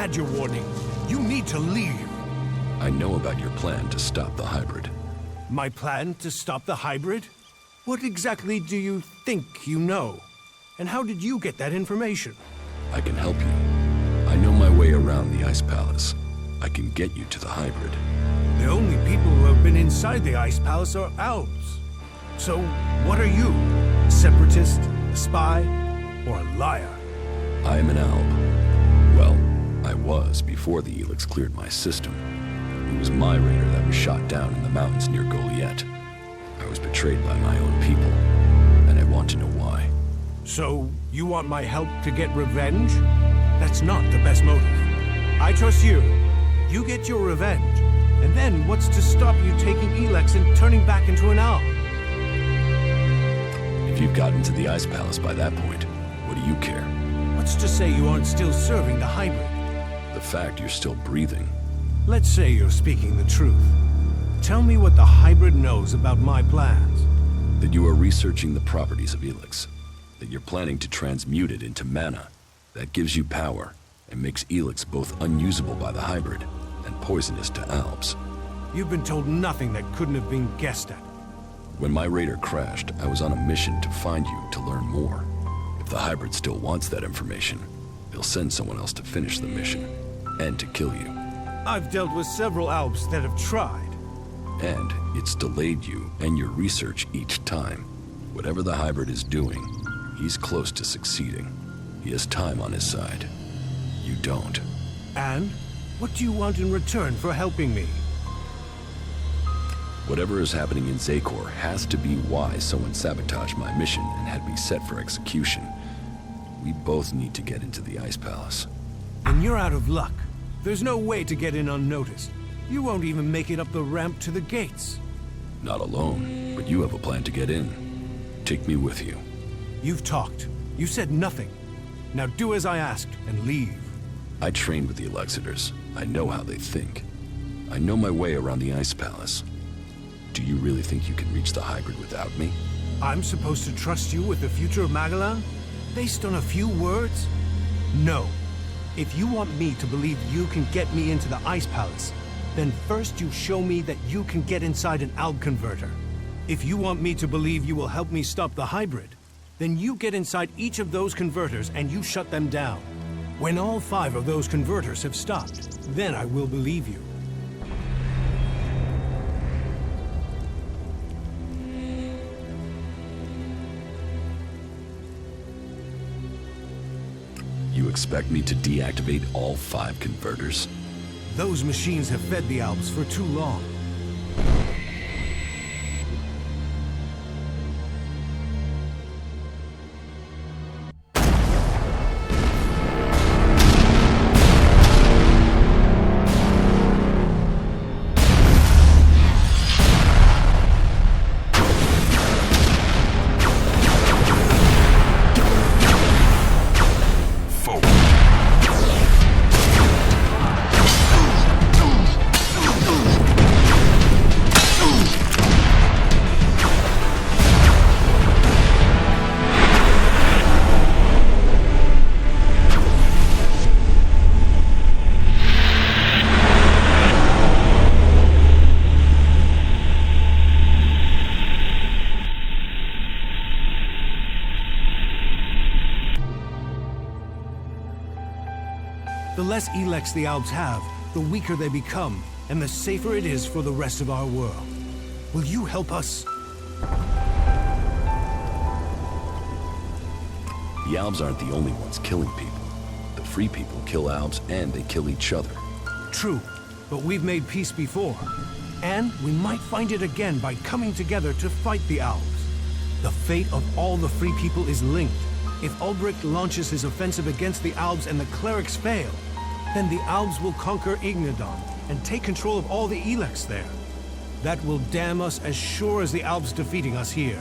had your warning. You need to leave. I know about your plan to stop the hybrid. My plan to stop the hybrid? What exactly do you think you know? And how did you get that information? I can help you. I know my way around the Ice Palace. I can get you to the hybrid. The only people who have been inside the Ice Palace are elves. So, what are you? A separatist, a spy, or a liar? I am an alb. Well, I was before the ELEX cleared my system. It was my raider that was shot down in the mountains near Goliath. I was betrayed by my own people, and I want to know why. So, you want my help to get revenge? That's not the best motive. I trust you. You get your revenge. And then what's to stop you taking ELEX and turning back into an owl? If you've gotten to the Ice Palace by that point, what do you care? What's to say you aren't still serving the hybrid? The fact you're still breathing. Let's say you're speaking the truth. Tell me what the hybrid knows about my plans. That you are researching the properties of ELEX. That you're planning to transmute it into mana. That gives you power, and makes ELEX both unusable by the hybrid and poisonous to albs. You've been told nothing that couldn't have been guessed at. When my raider crashed, I was on a mission to find you to learn more. If the hybrid still wants that information, they'll send someone else to finish the mission, and to kill you. I've dealt with several albs that have tried. And it's delayed you and your research each time. Whatever the hybrid is doing, he's close to succeeding. He has time on his side. You don't. And? What do you want in return for helping me? Whatever is happening in Zakor has to be why someone sabotaged my mission and had me set for execution. We both need to get into the Ice Palace. Then you're out of luck. There's no way to get in unnoticed. You won't even make it up the ramp to the gates. Not alone, but you have a plan to get in. Take me with you. You've talked. You said nothing. Now do as I asked and leave. I trained with the Elexitors. I know how they think. I know my way around the Ice Palace. Do you really think you can reach the hybrid without me? I'm supposed to trust you with the future of Magalan? Based on a few words? No. If you want me to believe you can get me into the Ice Palace, then first you show me that you can get inside an alb converter. If you want me to believe you will help me stop the hybrid, then you get inside each of those converters and you shut them down. When all 5 of those converters have stopped, then I will believe you. You expect me to deactivate all 5 converters? Those machines have fed the albs for too long. The less ELEX the albs have, the weaker they become, and the safer it is for the rest of our world. Will you help us? The albs aren't the only ones killing people. The free people kill albs and they kill each other. True, but we've made peace before. And we might find it again by coming together to fight the albs. The fate of all the free people is linked. If Ulbricht launches his offensive against the albs and the clerics fail, then the albs will conquer Ignadon and take control of all the ELEX there. That will damn us as sure as the albs defeating us here.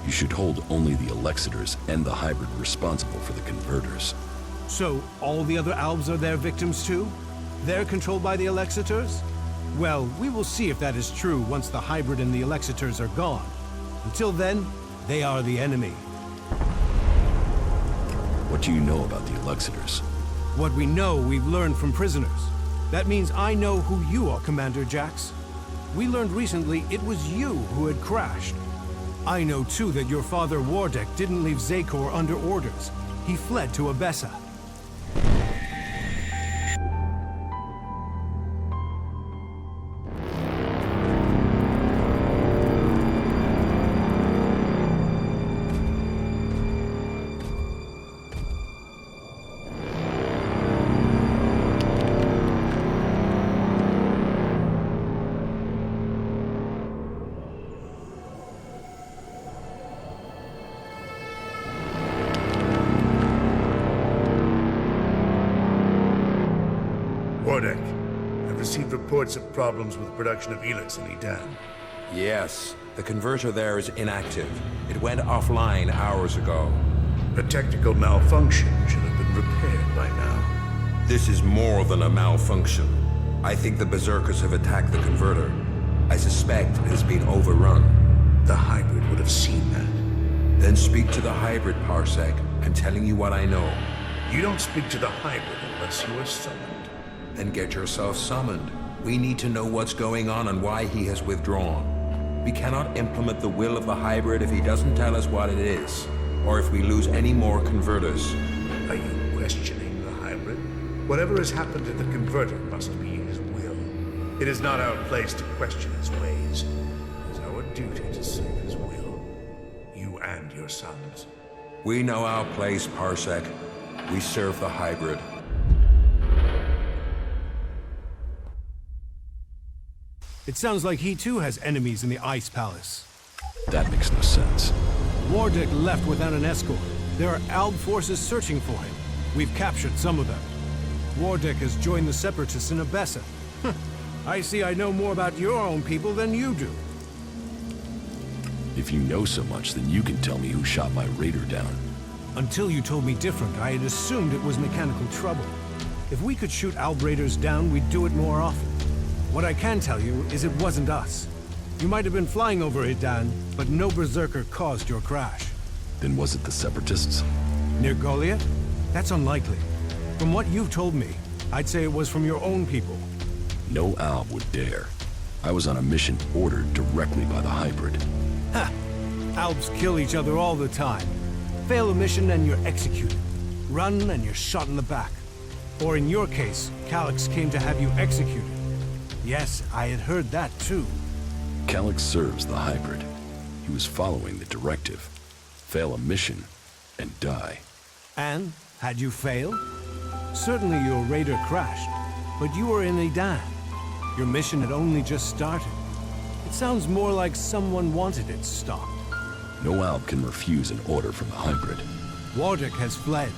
You should hold only the Elexitors and the hybrid responsible for the converters. So, all the other albs are their victims too? They're controlled by the Elexitors? Well, we will see if that is true once the hybrid and the Elexitors are gone. Until then, they are the enemy. What do you know about the Elexitors? What we know, we've learned from prisoners. That means I know who you are, Commander Jax. We learned recently it was you who had crashed. I know too that your father Wardek didn't leave Zakor under orders. He fled to Abessa. Wardek, I've received reports of problems with production of ELEX in Edan. Yes, the converter there is inactive. It went offline hours ago. A technical malfunction should have been repaired by now. This is more than a malfunction. I think the Berserkers have attacked the converter. I suspect it has been overrun. The hybrid would have seen that. Then speak to the hybrid, Parsec. I'm telling you what I know. You don't speak to the hybrid unless you are summoned. Then get yourself summoned. We need to know what's going on and why he has withdrawn. We cannot implement the will of the hybrid if he doesn't tell us what it is, or if we lose any more converters. Are you questioning the hybrid? Whatever has happened to the converter must be his will. It is not our place to question his ways. It is our duty to serve his will. You and your sons. We know our place, Parsec. We serve the hybrid. It sounds like he too has enemies in the Ice Palace. That makes no sense. Wardek left without an escort. There are Alb forces searching for him. We've captured some of them. Wardek has joined the Separatists in Abessa. I see I know more about your own people than you do. If you know so much, then you can tell me who shot my raider down. Until you told me different, I had assumed it was mechanical trouble. If we could shoot Alb raiders down, we'd do it more often. What I can tell you is it wasn't us. You might have been flying over Edan, but no Berserker caused your crash. Then was it the Separatists? Near Goliath? That's unlikely. From what you've told me, I'd say it was from your own people. No Alb would dare. I was on a mission ordered directly by the hybrid. Ha! Albs kill each other all the time. Fail a mission and you're executed. Run and you're shot in the back. Or in your case, Calyx came to have you executed. Yes, I had heard that too. Calyx serves the hybrid. He was following the directive. Fail a mission and die. And, had you failed? Certainly your raider crashed, but you were in Edan. Your mission had only just started. It sounds more like someone wanted it stopped. No Alb can refuse an order from the hybrid. Wardek has fled.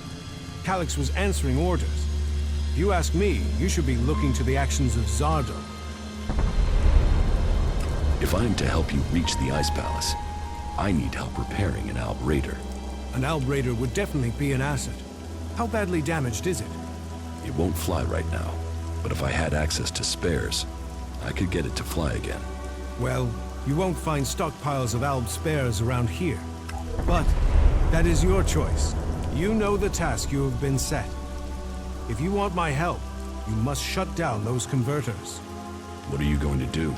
Calyx was answering orders. If you ask me, you should be looking to the actions of Zardo. If I'm to help you reach the Ice Palace, I need help repairing an Alb raider. An Alb raider would definitely be an asset. How badly damaged is it? It won't fly right now, but if I had access to spares, I could get it to fly again. Well, you won't find stockpiles of Alb spares around here. But that is your choice. You know the task you have been set. If you want my help, you must shut down those converters. What are you going to do?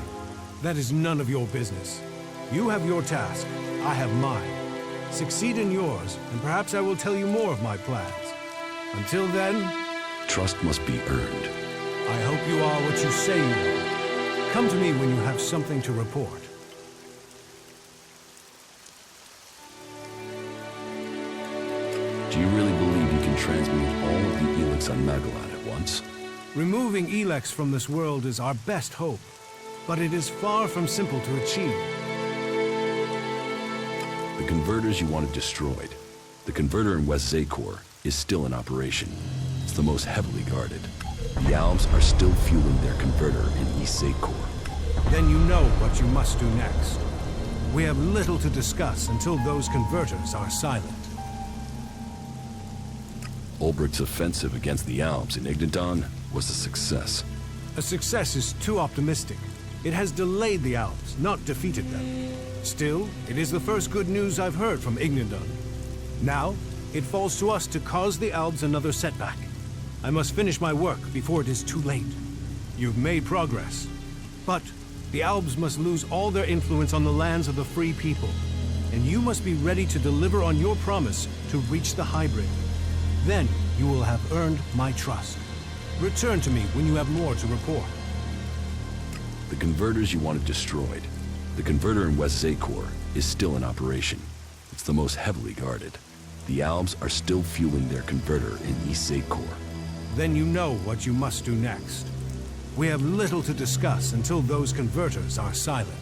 That is none of your business. You have your task, I have mine. Succeed in yours, and perhaps I will tell you more of my plans. Until then... Trust must be earned. I hope you are what you say you are. Come to me when you have something to report. Do you really believe you can transmute all of the ELEX on Magellan at once? Removing ELEX from this world is our best hope, but it is far from simple to achieve. The converters you wanted destroyed. The converter in West Zakor is still in operation. It's the most heavily guarded. The Albs are still fueling their converter in East Zakor. Then you know what you must do next. We have little to discuss until those converters are silent. Ulbricht's offensive against the Albs in Ignadon was a success. A success is too optimistic. It has delayed the Albs, not defeated them. Still, it is the first good news I've heard from Ignadon. Now, it falls to us to cause the Albs another setback. I must finish my work before it is too late. You've made progress. But the Albs must lose all their influence on the lands of the free people. And you must be ready to deliver on your promise to reach the hybrid. Then you will have earned my trust. Return to me when you have more to report. The converters you wanted destroyed. The converter in West Zakor is still in operation. It's the most heavily guarded. The Albs are still fueling their converter in East Zakor. Then you know what you must do next. We have little to discuss until those converters are silent.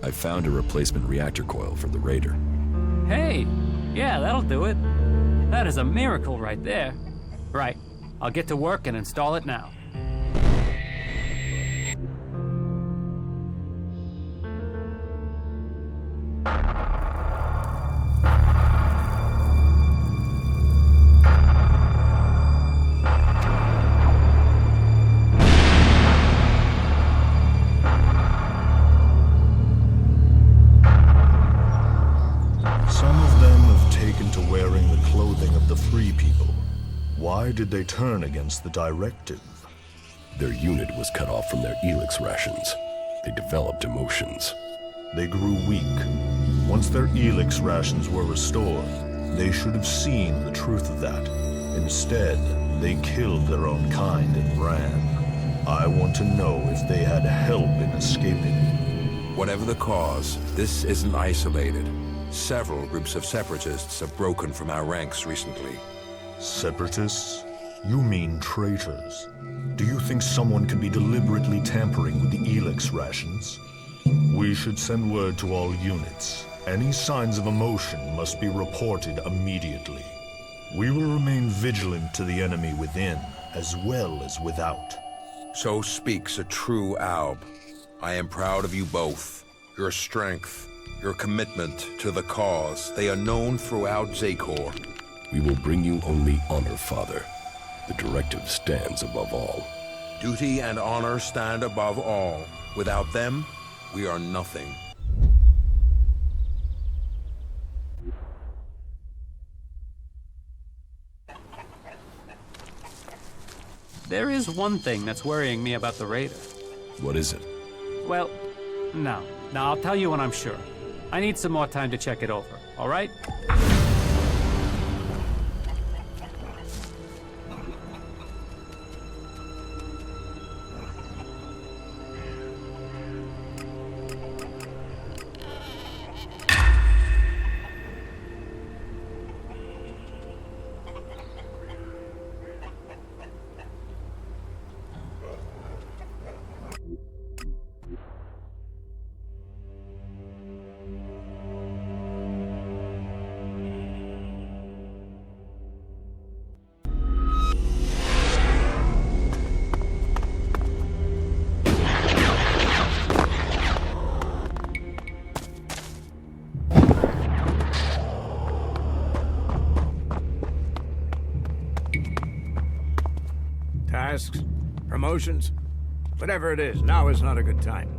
I found a replacement reactor coil for the Raider. Hey, yeah, that'll do it. That is a miracle right there. Right, I'll get to work and install it now. Why did they turn against the directive? Their unit was cut off from their ELEX rations. They developed emotions. They grew weak. Once their ELEX rations were restored, they should have seen the truth of that. Instead, they killed their own kind and ran. I want to know if they had help in escaping. Whatever the cause, this isn't isolated. Several groups of separatists have broken from our ranks recently. Separatists? You mean traitors. Do you think someone could be deliberately tampering with the ELEX rations? We should send word to all units. Any signs of emotion must be reported immediately. We will remain vigilant to the enemy within, as well as without. So speaks a true Alb. I am proud of you both. Your strength, your commitment to the cause, they are known throughout Zakor. We will bring you only honor, Father. The directive stands above all. Duty and honor stand above all. Without them, we are nothing. There is one thing that's worrying me about the Raider. What is it? Well, no, I'll tell you when I'm sure. I need some more time to check it over, all right? Tasks, promotions, whatever it is, now is not a good time.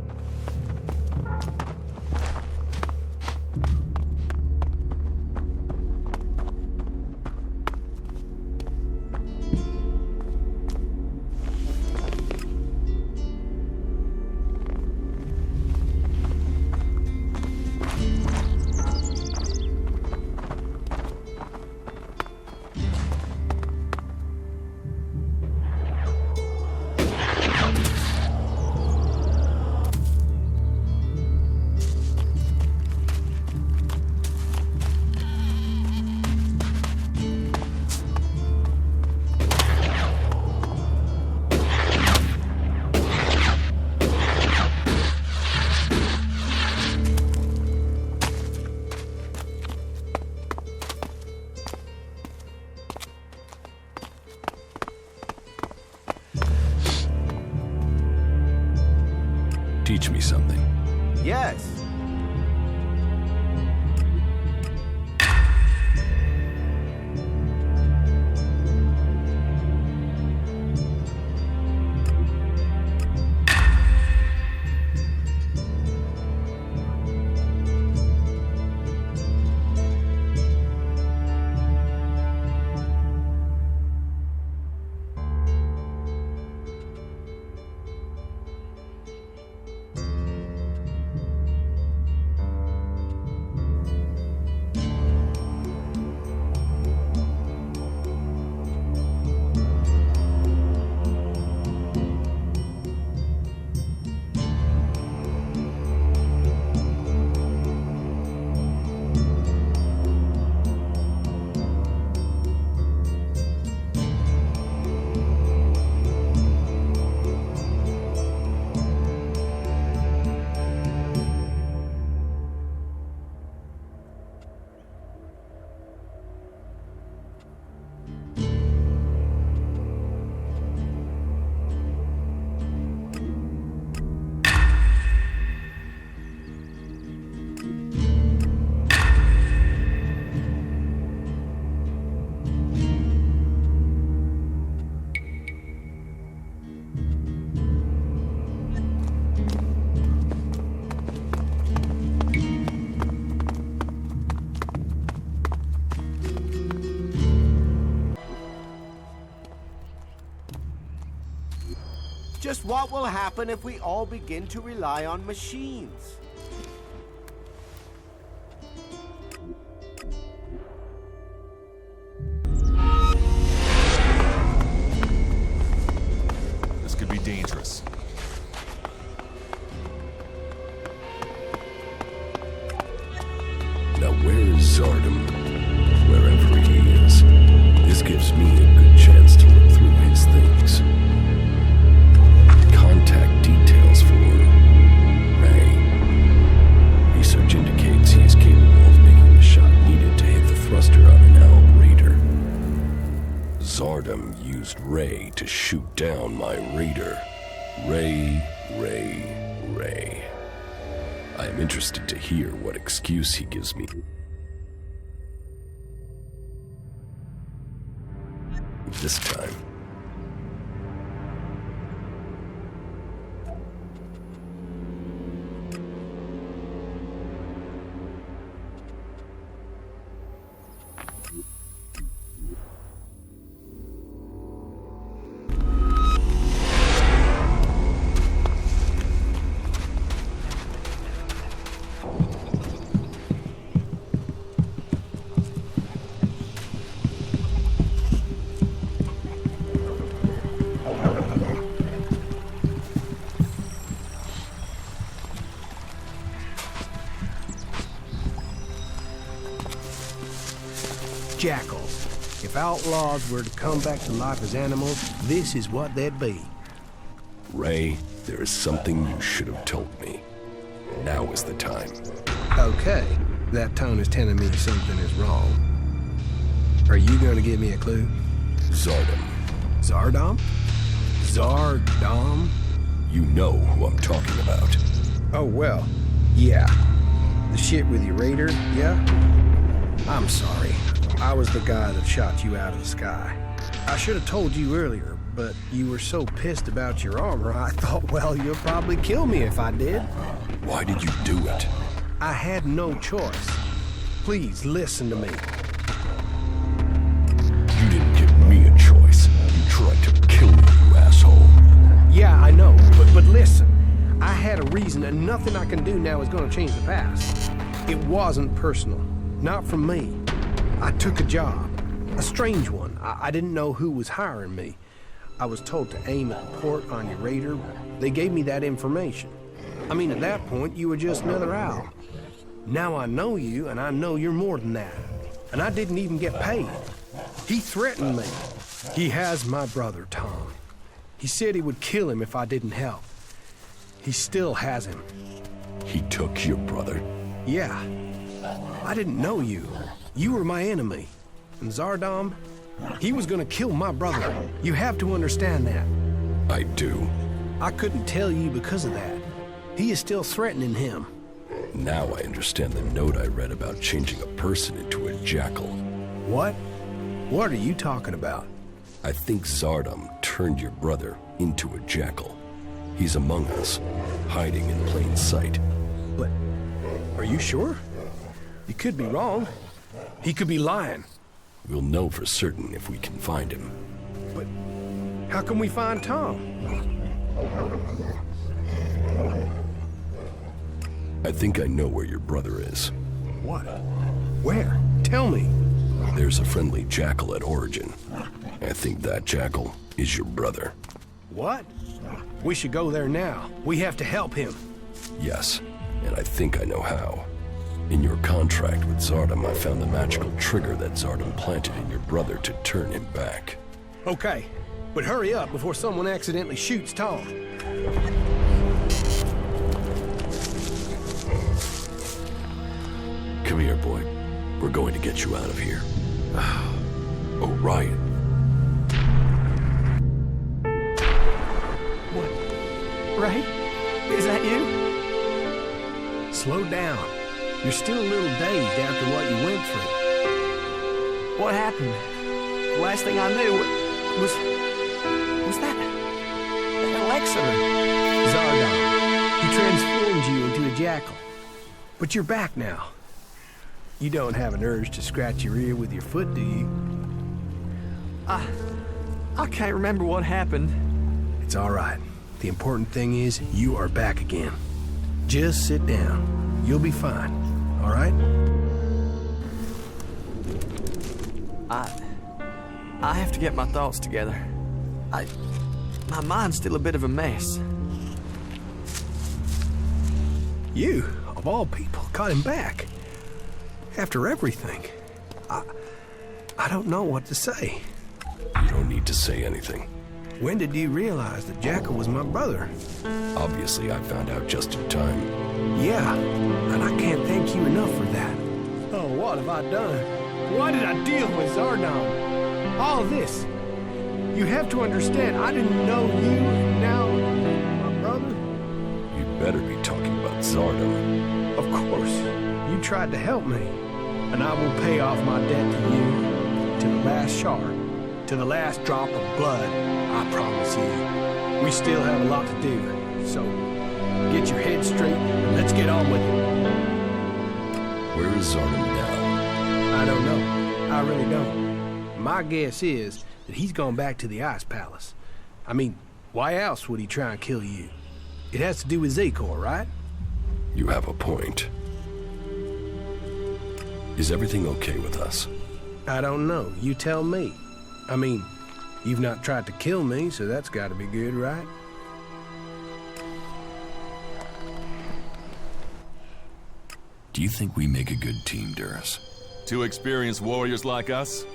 just what will happen if we all begin to rely on machines. This could be dangerous. Now where is Zardom? Wherever he is. This gives me a good chance to look through his things. Contact details for Ray. Research indicates he is capable of making the shot needed to hit the thruster on an Alb Raider. Zardom used Ray to shoot down my Raider. Ray. I am interested to hear what excuse he gives me. This time. Jackals. If outlaws were to come back to life as animals, this is what they'd be. Ray, there is something you should have told me. Now is the time. Okay, that tone is telling me something is wrong. Are you going to give me a clue? Zardom. Zardom? Zardom? You know who I'm talking about. Oh, well, yeah. The shit with your raider, yeah? I'm sorry. I was the guy that shot you out of the sky. I should have told you earlier, but you were so pissed about your armor, I thought, well, you'll probably kill me if I did. Why did you do it? I had no choice. Please, listen to me. You didn't give me a choice. You tried to kill me, you asshole. Yeah, I know, but listen. I had a reason, and nothing I can do now is going to change the past. It wasn't personal. Not from me. I took a job. A strange one. I didn't know who was hiring me. I was told to aim at the port on your raider. They gave me that information. I mean, at that point, you were just another owl. Now I know you, and I know you're more than that. And I didn't even get paid. He threatened me. He has my brother, Tom. He said he would kill him if I didn't help. He still has him. He took your brother? Yeah. I didn't know you. You were my enemy. And Zardom, he was gonna kill my brother. You have to understand that. I do. I couldn't tell you because of that. He is still threatening him. Now I understand the note I read about changing a person into a jackal. What? What are you talking about? I think Zardom turned your brother into a jackal. He's among us, hiding in plain sight. But are you sure? You could be wrong. He could be lying. We'll know for certain if we can find him. But how can we find Tom? I think I know where your brother is. What? Where? Tell me. There's a friendly jackal at Origin. I think that jackal is your brother. What? We should go there now. We have to help him. Yes, and I think I know how. In your contract with Zardom, I found the magical trigger that Zardom planted in your brother to turn him back. Okay, but hurry up before someone accidentally shoots Tom. Come here, boy. We're going to get you out of here. Oh, Ryan. What? Ray? Is that you? Slow down. You're still a little dazed after what you went through. What happened? The last thing I knew was that Alexander. Zardom. He transformed you into a jackal. But you're back now. You don't have an urge to scratch your ear with your foot, do you? I can't remember what happened. It's all right. The important thing is you are back again. Just sit down. You'll be fine, all right? I have to get my thoughts together. My mind's still a bit of a mess. You, of all people, got him back. After everything. I don't know what to say. You don't need to say anything. When did you realize that Jackal was my brother? Obviously, I found out just in time. Yeah, and I can't thank you enough for that. Oh, what have I done? Why did I deal with Zarnam? All of this. You have to understand, I didn't know you, now, my brother. You'd better be talking about Zardo. Of course, you tried to help me, and I will pay off my debt to you, to the last shard, to the last drop of blood, I promise you. We still have a lot to do, so get your head straight, and let's get on with it. Where is Zardo now? I don't know. I really don't. My guess is that he's gone back to the Ice Palace. I mean, why else would he try and kill you? It has to do with Zakor, right? You have a point. Is everything okay with us? I don't know. You tell me. I mean, you've not tried to kill me, so that's gotta be good, right? Do you think we make a good team, Duras? Two experienced warriors like us?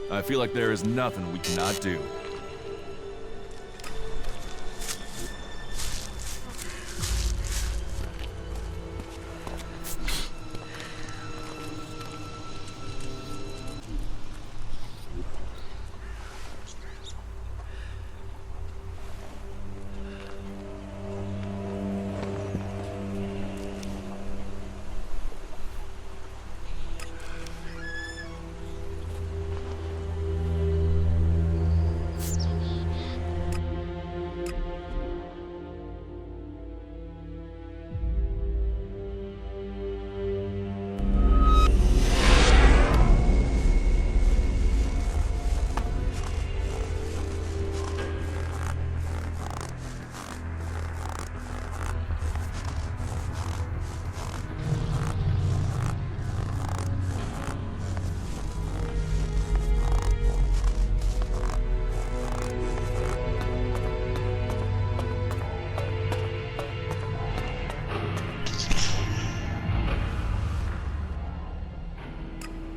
I feel like there is nothing we cannot do.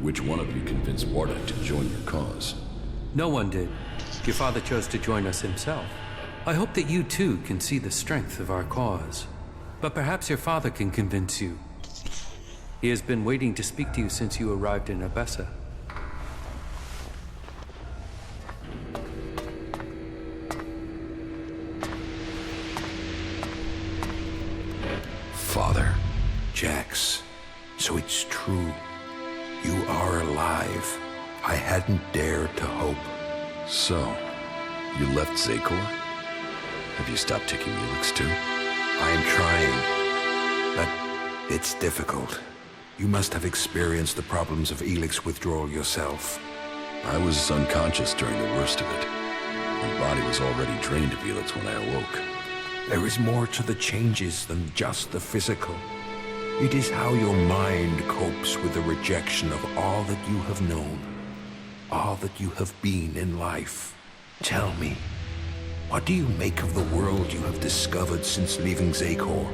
Which one of you convinced Warda to join your cause? No one did. Your father chose to join us himself. I hope that you too can see the strength of our cause. But perhaps your father can convince you. He has been waiting to speak to you since you arrived in Abessa. Father. Jax, so it's true. You are alive. I hadn't dared to hope. So, you left Zakor? Have you stopped taking ELEX too? I am trying, but it's difficult. You must have experienced the problems of ELEX withdrawal yourself. I was unconscious during the worst of it. My body was already drained of ELEX when I awoke. There is more to the changes than just the physical. It is how your mind copes with the rejection of all that you have known, all that you have been in life. Tell me, what do you make of the world you have discovered since leaving Zakor?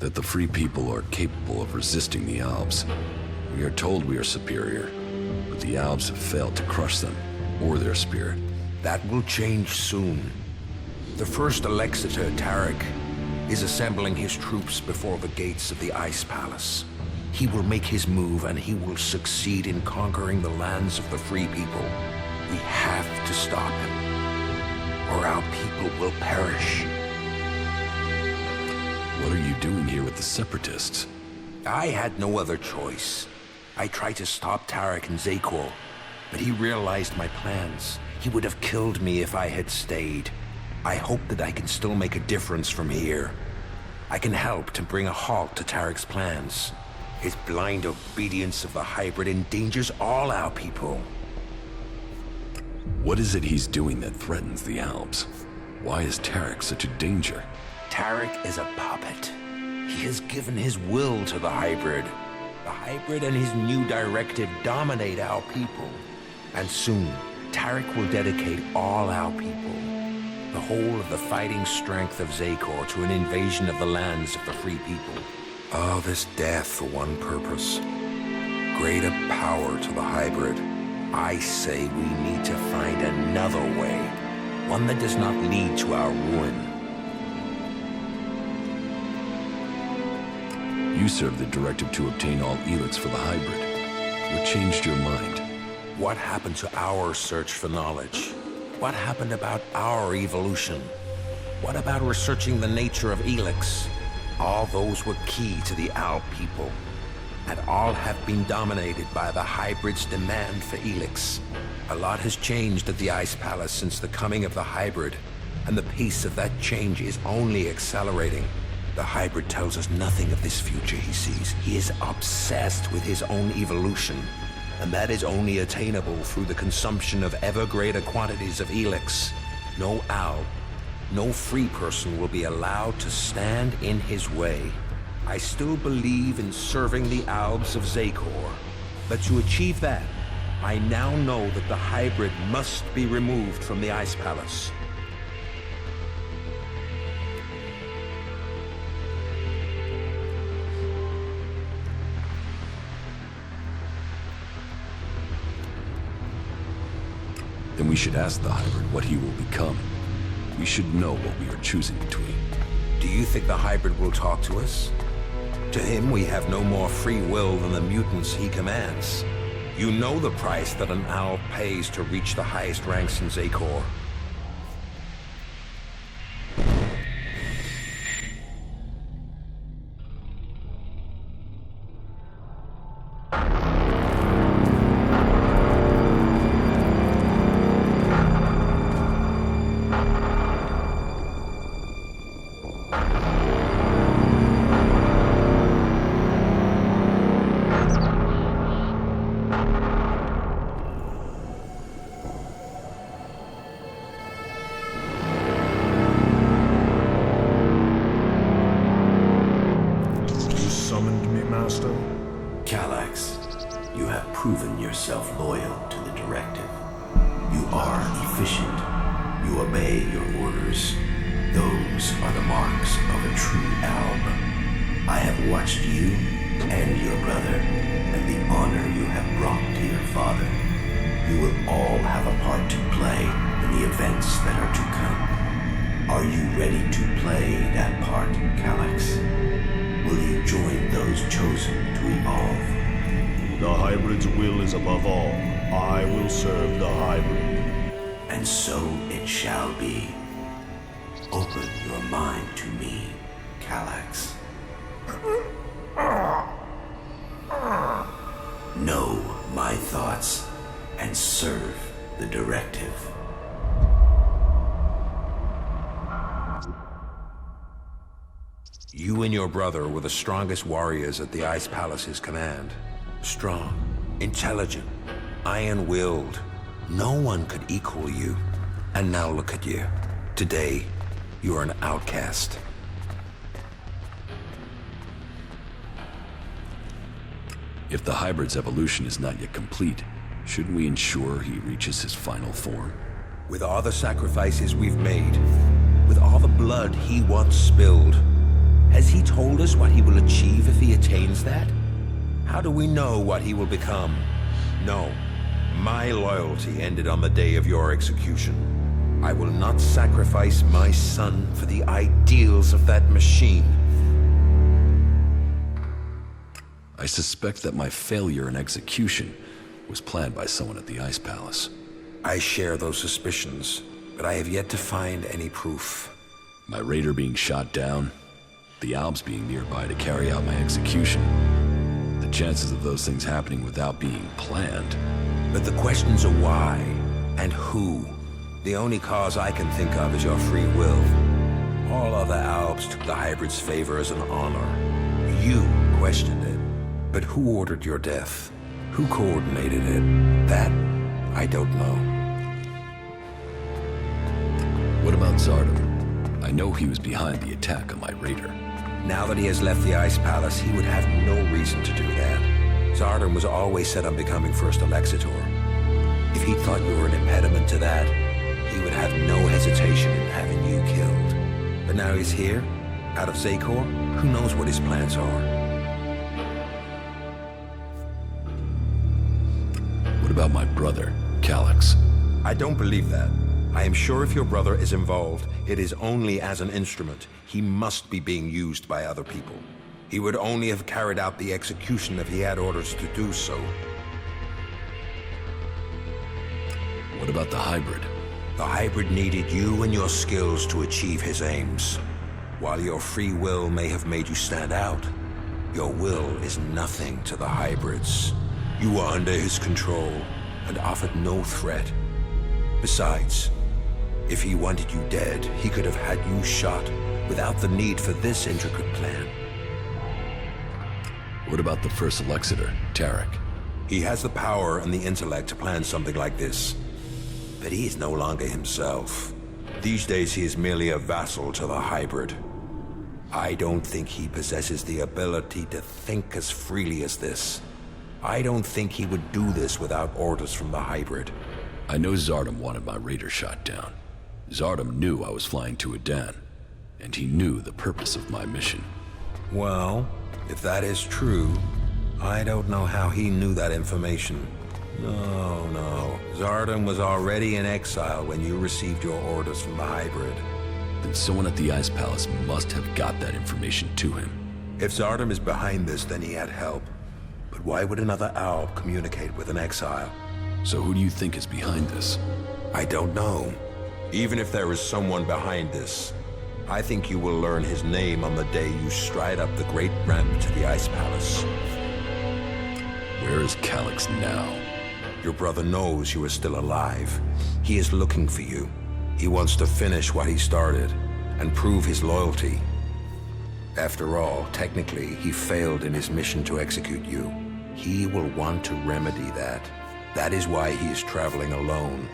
That the free people are capable of resisting the Alps. We are told we are superior, but the Alps have failed to crush them, or their spirit. That will change soon. The first Alexitor, Tarek, is assembling his troops before the gates of the Ice Palace. He will make his move and he will succeed in conquering the lands of the free people. We have to stop him, or our people will perish. What are you doing here with the Separatists? I had no other choice. I tried to stop Tarek and Zakor, but he realized my plans. He would have killed me if I had stayed. I hope that I can still make a difference from here. I can help to bring a halt to Tarek's plans. His blind obedience of the hybrid endangers all our people. What is it he's doing that threatens the Alps? Why is Tarek such a danger? Tarek is a puppet. He has given his will to the hybrid. The hybrid and his new directive dominate our people. And soon, Tarek will dedicate all our people, the whole of the fighting strength of Zakor, to an invasion of the lands of the free people. All this death for one purpose. Greater power to the hybrid. I say we need to find another way. One that does not lead to our ruin. You served the directive to obtain all ELEX for the hybrid. What changed your mind? What happened to our search for knowledge? What happened about our evolution? What about researching the nature of ELEX? All those were key to the Owl people, and all have been dominated by the hybrid's demand for ELEX. A lot has changed at the Ice Palace since the coming of the hybrid, and the pace of that change is only accelerating. The hybrid tells us nothing of this future he sees. He is obsessed with his own evolution, and that is only attainable through the consumption of ever greater quantities of ELEX. No owl, no free person will be allowed to stand in his way. I still believe in serving the Albs of Zakor, but to achieve that, I now know that the hybrid must be removed from the Ice Palace. Then we should ask the hybrid what he will become. We should know what we are choosing between. Do you think the hybrid will talk to us? To him, we have no more free will than the mutants he commands. You know the price that an owl pays to reach the highest ranks in Zakor. Proven yourself loyal to the directive. You are efficient. You obey your orders. Those are the marks of a true Alb. I have watched you and your brother, and the honor you have brought to your father. You will all have a part to play in the events that are to come. Are you ready to play that part, Calyx? Will you join those chosen to evolve? The hybrid's will is above all. I will serve the hybrid. And so it shall be. Open your mind to me, Calyx. Know my thoughts and serve the directive. You and your brother were the strongest warriors at the Ice Palace's command. Strong, intelligent, iron-willed. No one could equal you. And now look at you. Today, you are an outcast. If the hybrid's evolution is not yet complete, shouldn't we ensure he reaches his final form? With all the sacrifices we've made, with all the blood he once spilled, has he told us what he will achieve if he attains that? How do we know what he will become? No. My loyalty ended on the day of your execution. I will not sacrifice my son for the ideals of that machine. I suspect that my failure in execution was planned by someone at the Ice Palace. I share those suspicions, but I have yet to find any proof. My raider being shot down, the Albs being nearby to carry out my execution. The chances of those things happening without being planned. But the questions are why and who. The only cause I can think of is your free will. All other Albs took the hybrid's favor as an honor. You questioned it. But who ordered your death? Who coordinated it? That, I don't know. Zardom. I know he was behind the attack on my raider. Now that he has left the Ice Palace, he would have no reason to do that. Zardom was always set on becoming First Elexitor. If he thought you were an impediment to that, he would have no hesitation in having you killed. But now he's here, out of Zakor, who knows what his plans are? What about my brother, Calyx? I don't believe that. I am sure if your brother is involved, it is only as an instrument. He must be being used by other people. He would only have carried out the execution if he had orders to do so. What about the hybrid? The hybrid needed you and your skills to achieve his aims. While your free will may have made you stand out, your will is nothing to the hybrids. You were under his control and offered no threat. Besides, if he wanted you dead, he could have had you shot without the need for this intricate plan. What about the First Elexitor, Tarek? He has the power and the intellect to plan something like this. But he is no longer himself. These days he is merely a vassal to the hybrid. I don't think he possesses the ability to think as freely as this. I don't think he would do this without orders from the hybrid. I know Zardom wanted my raider shot down. Zardom knew I was flying to Adan, and he knew the purpose of my mission. Well, if that is true, I don't know how he knew that information. No. Zardom was already in exile when you received your orders from the hybrid. Then someone at the Ice Palace must have got that information to him. If Zardom is behind this, then he had help. But why would another Alb communicate with an exile? So who do you think is behind this? I don't know. Even if there is someone behind this, I think you will learn his name on the day you stride up the great ramp to the Ice Palace. Where is Calyx now? Your brother knows you are still alive. He is looking for you. He wants to finish what he started and prove his loyalty. After all, technically, he failed in his mission to execute you. He will want to remedy that. That is why he is traveling alone.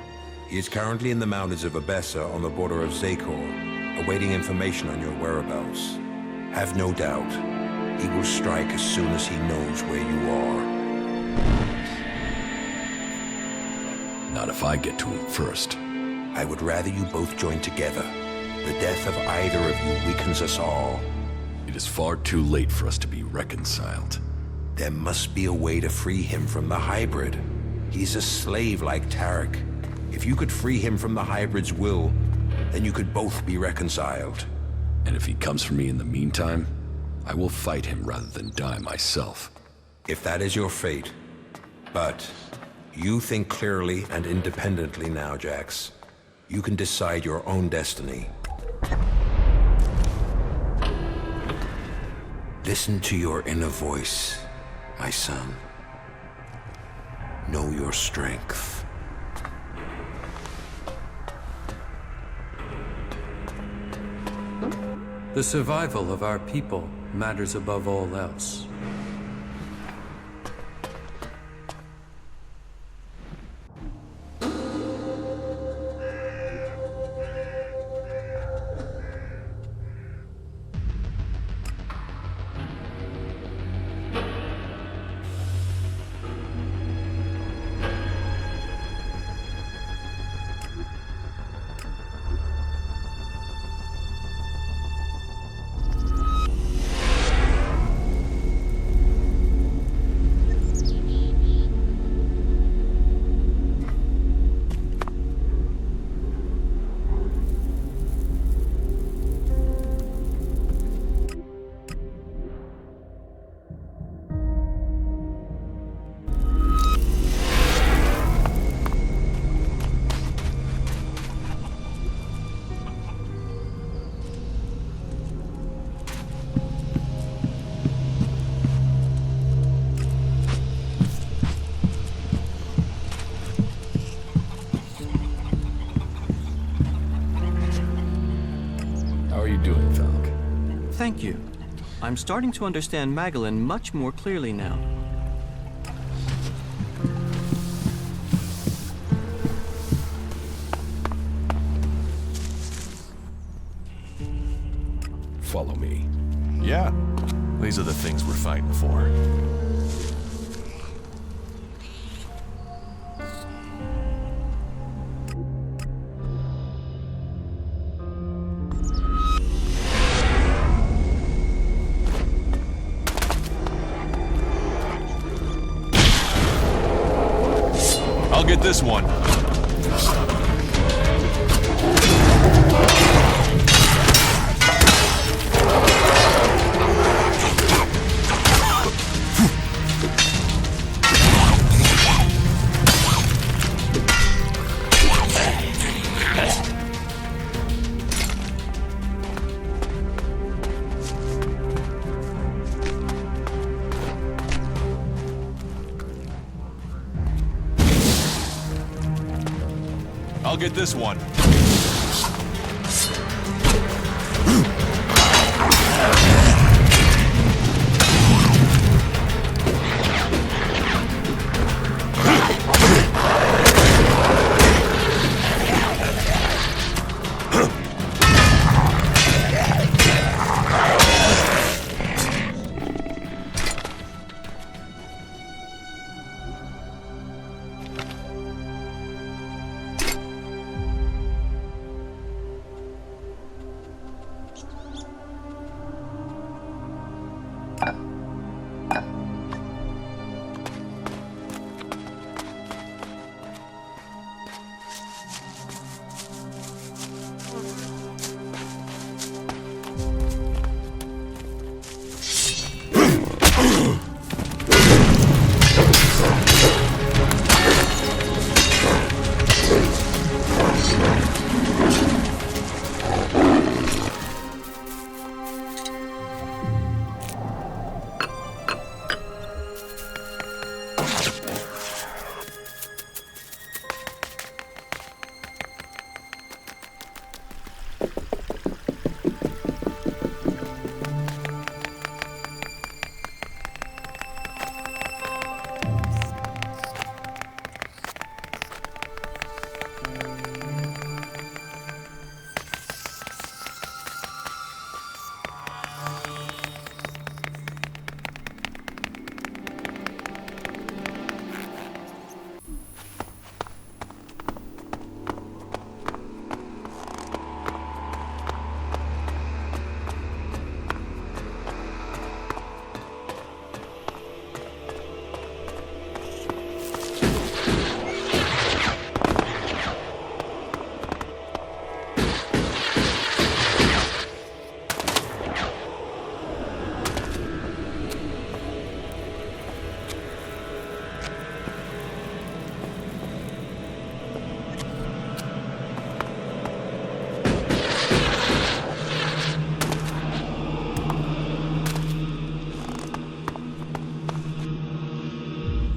He is currently in the mountains of Abessa on the border of Zakor, awaiting information on your whereabouts. Have no doubt, he will strike as soon as he knows where you are. Not if I get to him first. I would rather you both join together. The death of either of you weakens us all. It is far too late for us to be reconciled. There must be a way to free him from the hybrid. He's a slave like Tarek. If you could free him from the hybrid's will, then you could both be reconciled. And if he comes for me in the meantime, I will fight him rather than die myself. If that is your fate. But you think clearly and independently now, Jax. You can decide your own destiny. Listen to your inner voice, my son. Know your strength. The survival of our people matters above all else. Thank you. I'm starting to understand Magellan much more clearly now. Yeah, these are the things we're fighting for. I'll get this one. I'll get this one.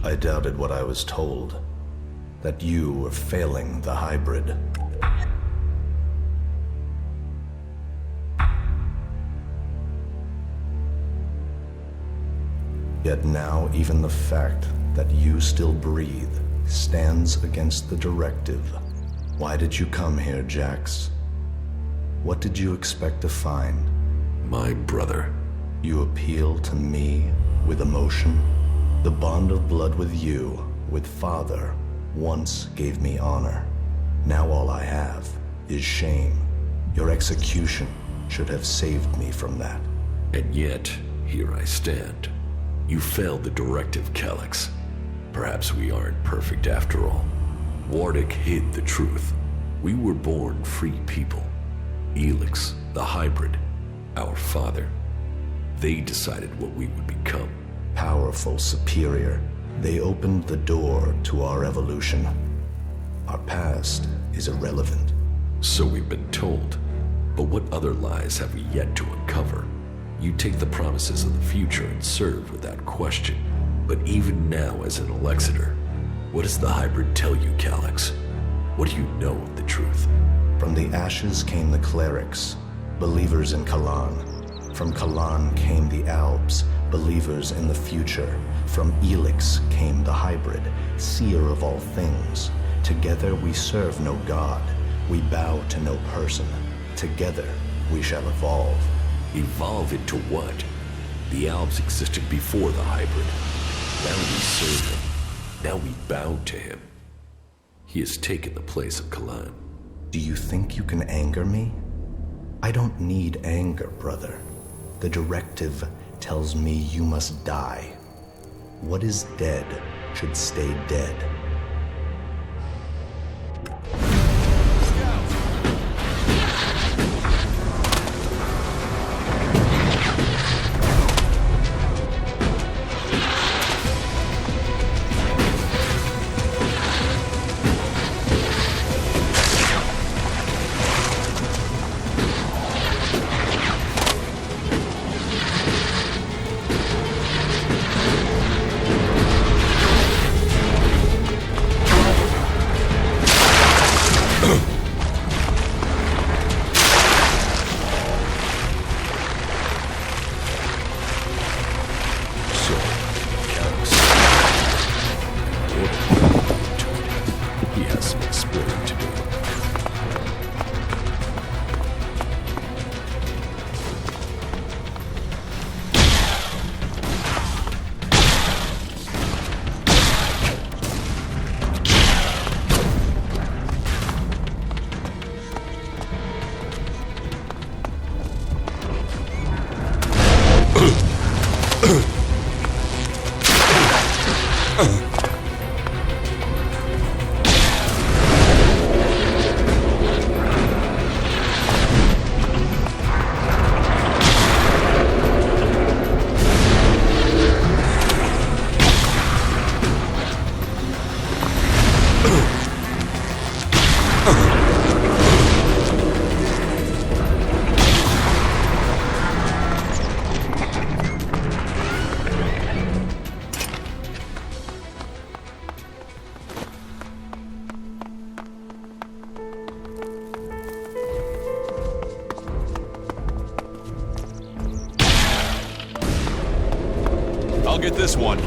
I doubted what I was told, that you were failing the hybrid. Yet now even the fact that you still breathe stands against the directive. Why did you come here, Jax? What did you expect to find? My brother. You appeal to me with emotion? The bond of blood with you, with Father, once gave me honor. Now all I have is shame. Your execution should have saved me from that. And yet, here I stand. You failed the directive, Calyx. Perhaps we aren't perfect after all. Wardic hid the truth. We were born free people. ELEX, the hybrid, our father. They decided what we would become. Powerful, superior. They opened the door to our evolution. Our past is irrelevant. So we've been told. But what other lies have we yet to uncover? You take the promises of the future and serve without question. But even now as an Elexiter, what does the hybrid tell you, Calyx? What do you know of the truth? From the ashes came the clerics, believers in Kalan. From Kalan came the Albs, believers in the future. From ELEX came the hybrid, seer of all things. Together we serve no god. We bow to no person. Together we shall evolve. Evolve into what? The Albs existed before the hybrid. Now we serve him. Now we bow to him. He has taken the place of Kalan. Do you think you can anger me? I don't need anger, brother. The directive tells me you must die. What is dead should stay dead. He has some explaining to do. I'll get this one.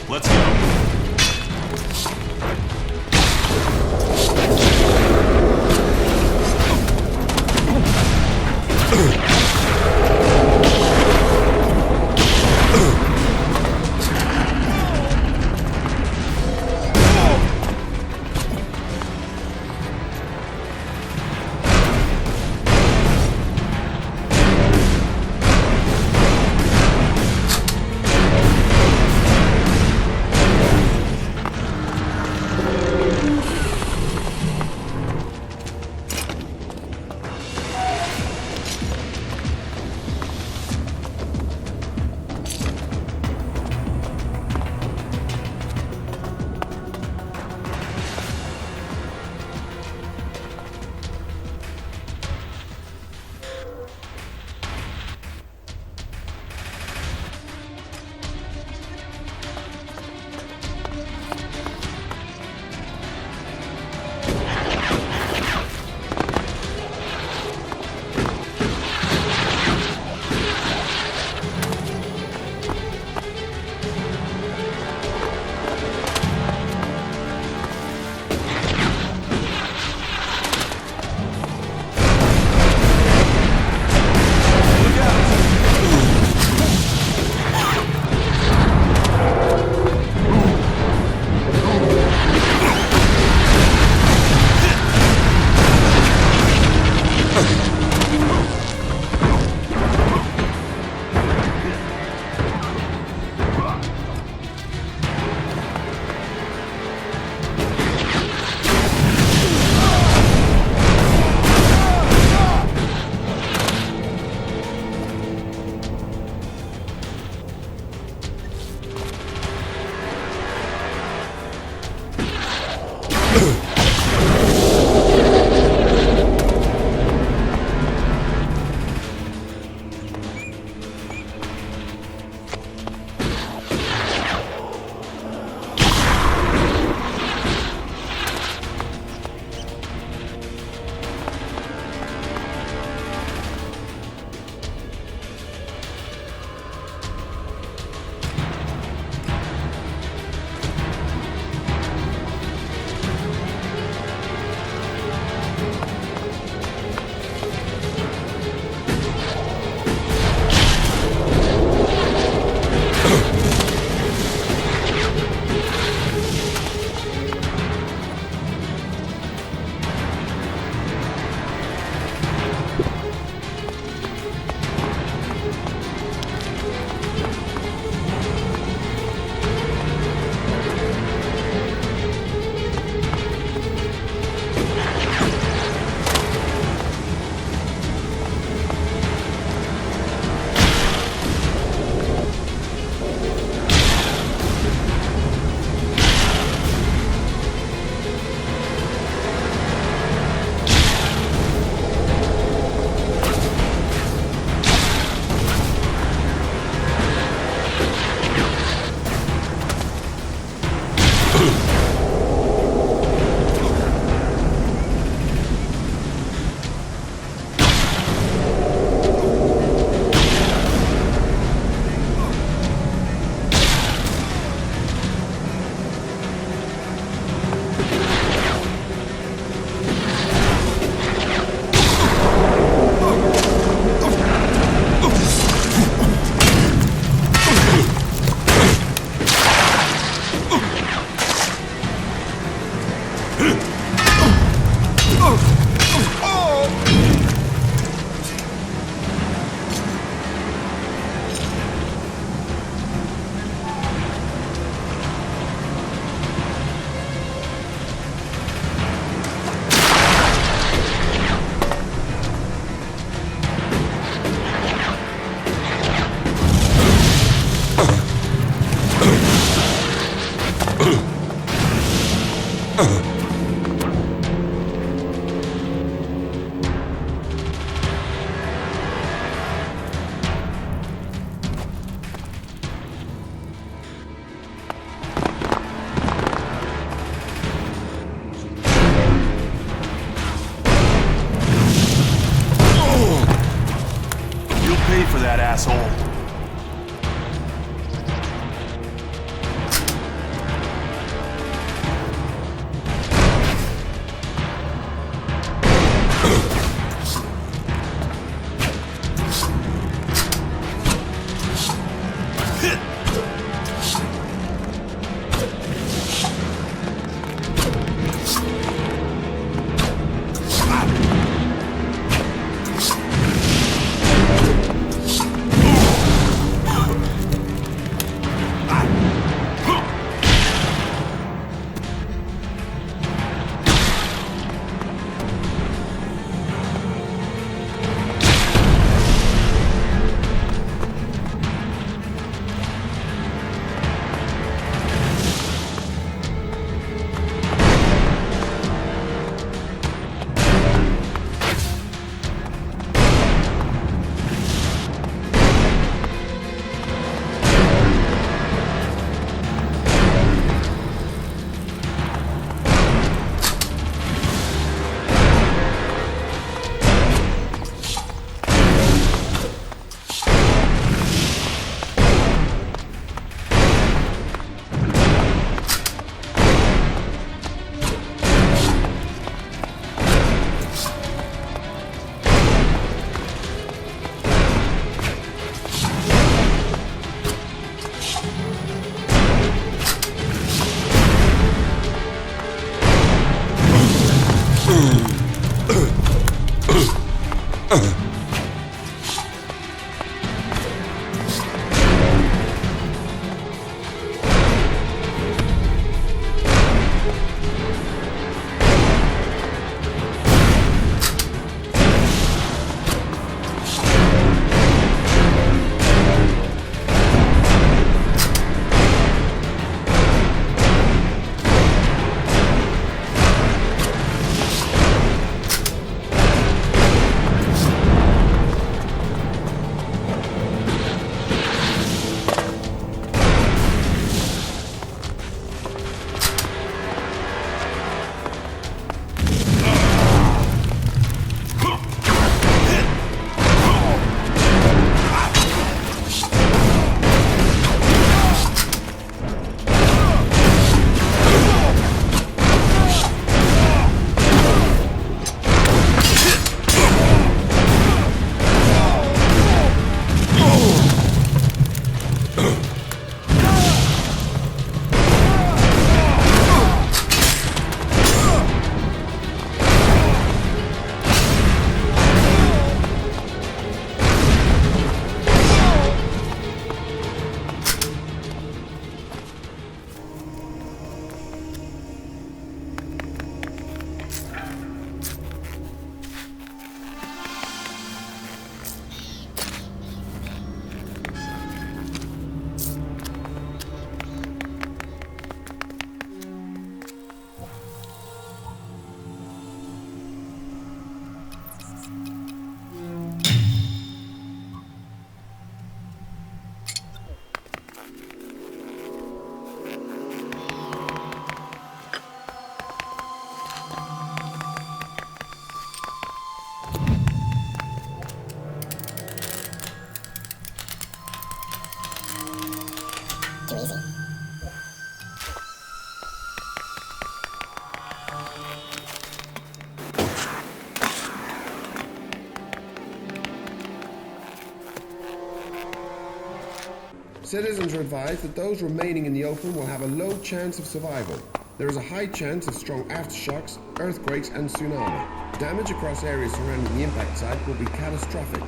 Let's go. Citizens are advised that those remaining in the open will have a low chance of survival. There is a high chance of strong aftershocks, earthquakes, and tsunami. Damage across areas surrounding the impact site will be catastrophic,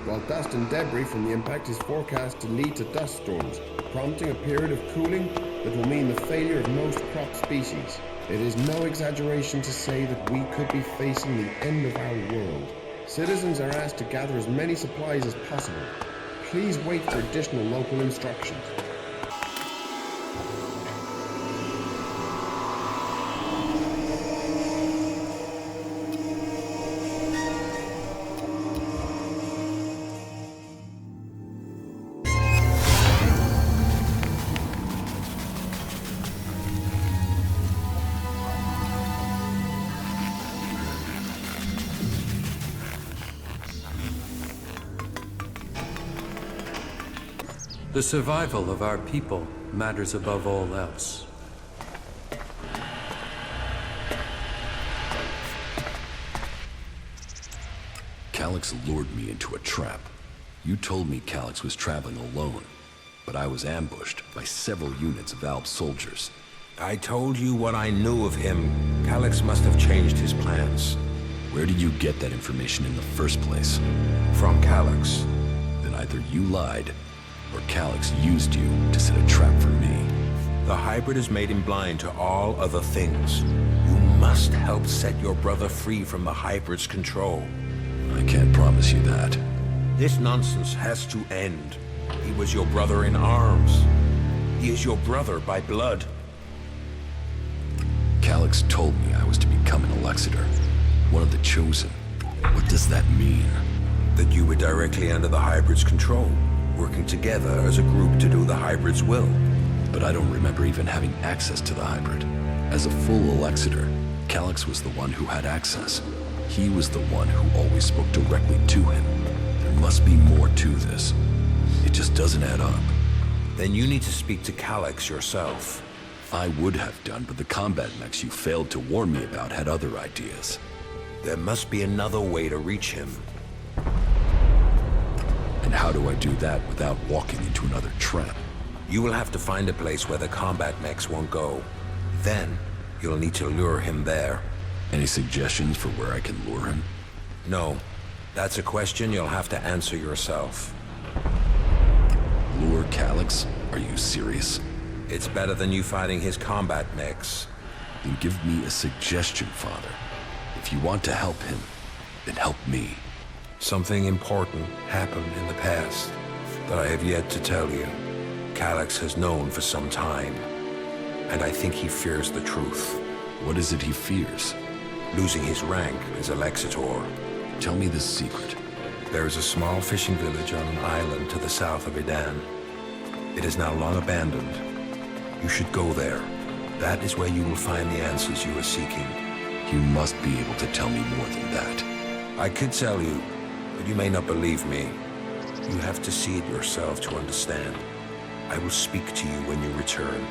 while dust and debris from the impact is forecast to lead to dust storms, prompting a period of cooling that will mean the failure of most crop species. It is no exaggeration to say that we could be facing the end of our world. Citizens are asked to gather as many supplies as possible. Please wait for additional local instructions. The survival of our people matters above all else. Calyx lured me into a trap. You told me Calyx was traveling alone. but I was ambushed by several units of Alb soldiers. I told you what I knew of him. Calyx must have changed his plans. Where did you get that information in the first place? From Calyx. Then either you lied, or Calyx used you to set a trap for me. The hybrid has made him blind to all other things. You must help set your brother free from the hybrid's control. I can't promise you that. This nonsense has to end. He was your brother in arms. He is your brother by blood. Calyx told me I was to become an Elexiter, one of the Chosen. What does that mean? That you were directly under the hybrid's control, working together as a group to do the hybrid's will. But I don't remember even having access to the hybrid. As a full Elexiter, Calyx was the one who had access. He was the one who always spoke directly to him. There must be more to this. It just doesn't add up. Then you need to speak to Calyx yourself. I would have done, but the combat mechs you failed to warn me about had other ideas. There must be another way to reach him. And how do I do that without walking into another trap? You will have to find a place where the combat mechs won't go. Then, you'll need to lure him there. Any suggestions for where I can lure him? No. That's a question you'll have to answer yourself. Lure Calyx? Are you serious? It's better than you fighting his combat mechs. Then give me a suggestion, Father. If you want to help him, then help me. Something important happened in the past that I have yet to tell you. Calyx has known for some time, and I think he fears the truth. What is it he fears? Losing his rank as Elexitor. Tell me the secret. There is a small fishing village on an island to the south of Idan. It is now long abandoned. You should go there. That is where you will find the answers you are seeking. You must be able to tell me more than that. I could tell you, but you may not believe me. You have to see it yourself to understand. I will speak to you when you return.